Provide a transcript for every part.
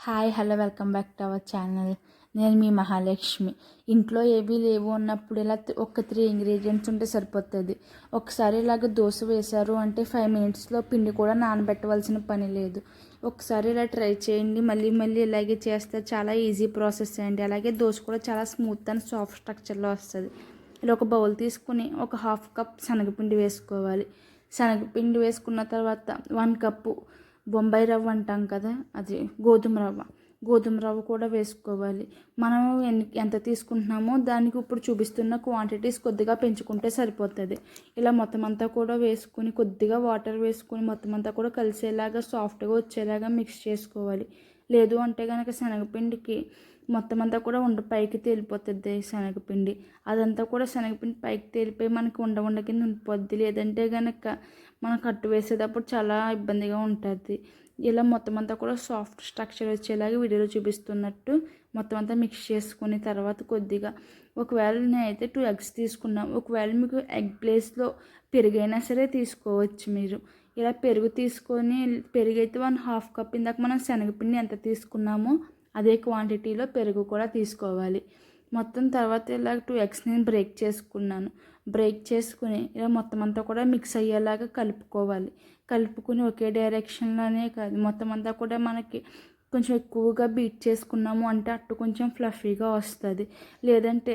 Hi hello welcome back to our channel. నేను మీ మహాలక్ష్మి. ఇంట్లో ఏవీ లేవు అన్నప్పుడు ఇలా ఒక 3 ఇంగ్రీడియంట్స్ ఉంటే సరిపోతుంది. ఒకసారి ఇలాగ దోశ వేశారు అంటే 5 మినిట్స్లో పిండి కూడా నానబెట్టవలసిన పని లేదు. ఒకసారి ఇలా ట్రై చేయండి. మళ్ళీ మళ్ళీ ఇలాగే చేస్తే చాలా ఈజీ ప్రాసెస్ అండి. అలాగే దోశ కూడా చాలా స్మూత్ అండ్ సాఫ్ట్ స్ట్రక్చర్లో వస్తుంది. ఇలా ఒక బౌల్ తీసుకుని ఒక 1/2 కప్ శనగపిండి వేసుకోవాలి. శనగపిండి వేసుకున్న తర్వాత 1 కప్పు బొంబాయి రవ్వ అంటాం కదా, అది గోధుమ రవ్వ కూడా వేసుకోవాలి. మనం ఎంత తీసుకుంటున్నామో దానికి ఇప్పుడు చూపిస్తున్న క్వాంటిటీస్ కొద్దిగా పెంచుకుంటే సరిపోతుంది. ఇలా మొత్తం అంతా కూడా వేసుకుని కొద్దిగా వాటర్ వేసుకుని మొత్తం అంతా కూడా కలిసేలాగా సాఫ్ట్గా వచ్చేలాగా మిక్స్ చేసుకోవాలి. లేదు అంటే కనుక శనగపిండికి మొత్తం అంతా కూడా పైకి తేలిపోతుంది శనగపిండి. అదంతా కూడా శనగపిండి పైకి తేలిపోయి మనకి ఉండ కింద ఉండిపోద్ది. లేదంటే కనుక మనం కట్టు వేసేటప్పుడు చాలా ఇబ్బందిగా ఉంటుంది. ఇలా మొత్తం అంతా కూడా సాఫ్ట్ స్ట్రక్చర్ వచ్చేలాగా వీడియోలో చూపిస్తున్నట్టు మొత్తం అంతా మిక్స్ చేసుకుని తర్వాత కొద్దిగా ఒకవేళ నేనైతే 2 ఎగ్స్ తీసుకున్నాను. ఒకవేళ మీకు ఎగ్ ప్లేస్లో పెరుగైనా సరే తీసుకోవచ్చు మీరు. ఇలా పెరుగు తీసుకొని పెరుగైతే 1/2 కప్ ఇందాక మనం శనగపిండి ఎంత తీసుకున్నామో అదే క్వాంటిటీలో పెరుగు కూడా తీసుకోవాలి. మొత్తం తర్వాత ఇలా 2 ఎగ్స్ నేను బ్రేక్ చేసుకున్నాను. బ్రేక్ చేసుకుని ఇలా మొత్తం అంతా కూడా మిక్స్ అయ్యేలాగా కలుపుకుని ఒకే డైరెక్షన్లోనే కాదు మొత్తం అంతా కూడా మనకి కొంచెం ఎక్కువగా బీట్ చేసుకున్నాము అంటే అట్టు కొంచెం ఫ్లఫీగా వస్తుంది. లేదంటే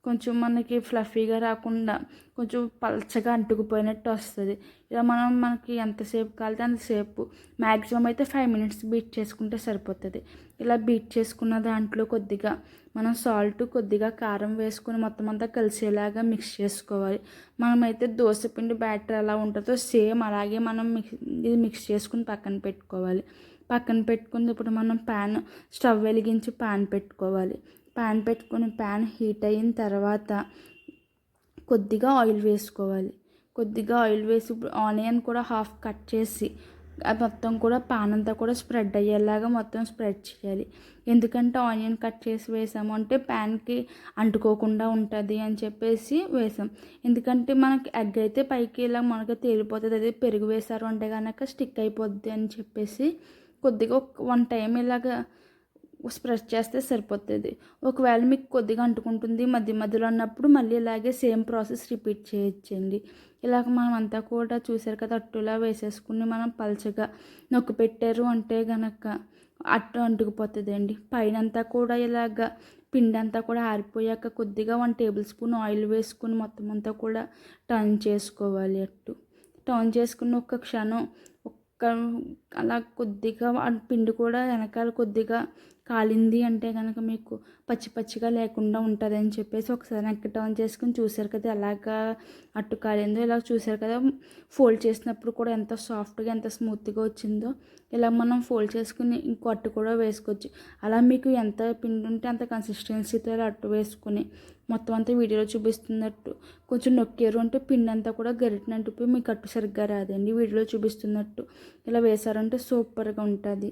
కొంచెం మనకి ఫ్లఫీగా రాకుండా కొంచెం పలచగా అంటుకుపోయినట్టు వస్తుంది. ఇలా మనకి ఎంతసేపు కాలితే అంతసేపు, మ్యాక్సిమం అయితే 5 మినిట్స్ బీట్ చేసుకుంటే సరిపోతుంది. ఇలా బీట్ చేసుకున్న దాంట్లో కొద్దిగా మనం సాల్ట్ కొద్దిగా కారం వేసుకుని మొత్తం అంతా కలిసేలాగా మిక్స్ చేసుకోవాలి. మనమైతే దోశపిండి బ్యాటర్ ఎలా ఉంటుందో సేమ్ అలాగే మనం ఇది మిక్స్ చేసుకుని పక్కన పెట్టుకోవాలి. పక్కన పెట్టుకుని ఇప్పుడు మనం స్టవ్ వెలిగించి ప్యాన్ పెట్టుకోవాలి. ప్యాన్ హీట్ అయిన తర్వాత కొద్దిగా ఆయిల్ వేసుకోవాలి. కొద్దిగా ఆయిల్ వేసి ఇప్పుడు ఆనియన్ కూడా హాఫ్ కట్ చేసి అది మొత్తం కూడా పాన్ అంతా కూడా స్ప్రెడ్ అయ్యేలాగా మొత్తం స్ప్రెడ్ చేయాలి. ఎందుకంటే ఆనియన్ కట్ చేసి వేసాము అంటే ప్యాన్కి అంటుకోకుండా ఉంటుంది అని చెప్పేసి వేసాం. ఎందుకంటే మనకి ఎగ్ అయితే పైకి ఇలా మనకు తేలిపోతుంది. అదే పెరుగు వేసారు అంటే కనుక స్టిక్ అయిపోద్ది అని చెప్పేసి కొద్దిగా 1 టైం ఇలాగా స్ప్రెడ్ చేస్తే సరిపోతుంది. ఒకవేళ మీకు కొద్దిగా అంటుకుంటుంది మధ్యలో అన్నప్పుడు మళ్ళీ ఇలాగే సేమ్ ప్రాసెస్ రిపీట్ చేయొచ్చండి. ఇలాగ మనం అంతా కూడా చూసారు కదా, అట్టులా వేసేసుకుని మనం పలచగా నొక్కి పెట్టారు అంటే కనుక అట్టు అంటుకుపోతుంది అండి. పైన అంతా కూడా ఇలాగ పిండి అంతా కూడా ఆరిపోయాక కొద్దిగా 1 టేబుల్ స్పూన్ ఆయిల్ వేసుకుని మొత్తం అంతా కూడా టర్న్ చేసుకోవాలి. టర్న్ చేసుకుని ఒక్క క్షణం అలా కొద్దిగా పిండి కూడా వెనకాల కొద్దిగా కాలింది అంటే కనుక మీకు పచ్చిగా లేకుండా ఉంటుంది అని చెప్పేసి ఒకసారి వెనక్కి టర్న్ చేసుకుని చూసారు కదా ఎలాగా అట్టు కాలిందో. ఇలా చూసారు కదా ఫోల్డ్ చేసినప్పుడు కూడా ఎంత సాఫ్ట్గా ఎంత స్మూత్గా వచ్చిందో. ఇలా మనం ఫోల్డ్ చేసుకుని ఇంకో అట్టు కూడా వేసుకోవచ్చు. అలా మీకు ఎంత పిండి ఉంటే అంత కన్సిస్టెన్సీతో ఇలా అట్టు వేసుకుని మొత్తం అంతా వీడియోలో చూపిస్తున్నట్టు కొంచెం నొక్కారు అంటే పిండి అంతా కూడా గరిటెనంటుపోయి మీకు అట్టు సరిగ్గా రాదండి. వీడియోలో చూపిస్తున్నట్టు ఇలా వేసారంటే సూపర్గా ఉంటుంది.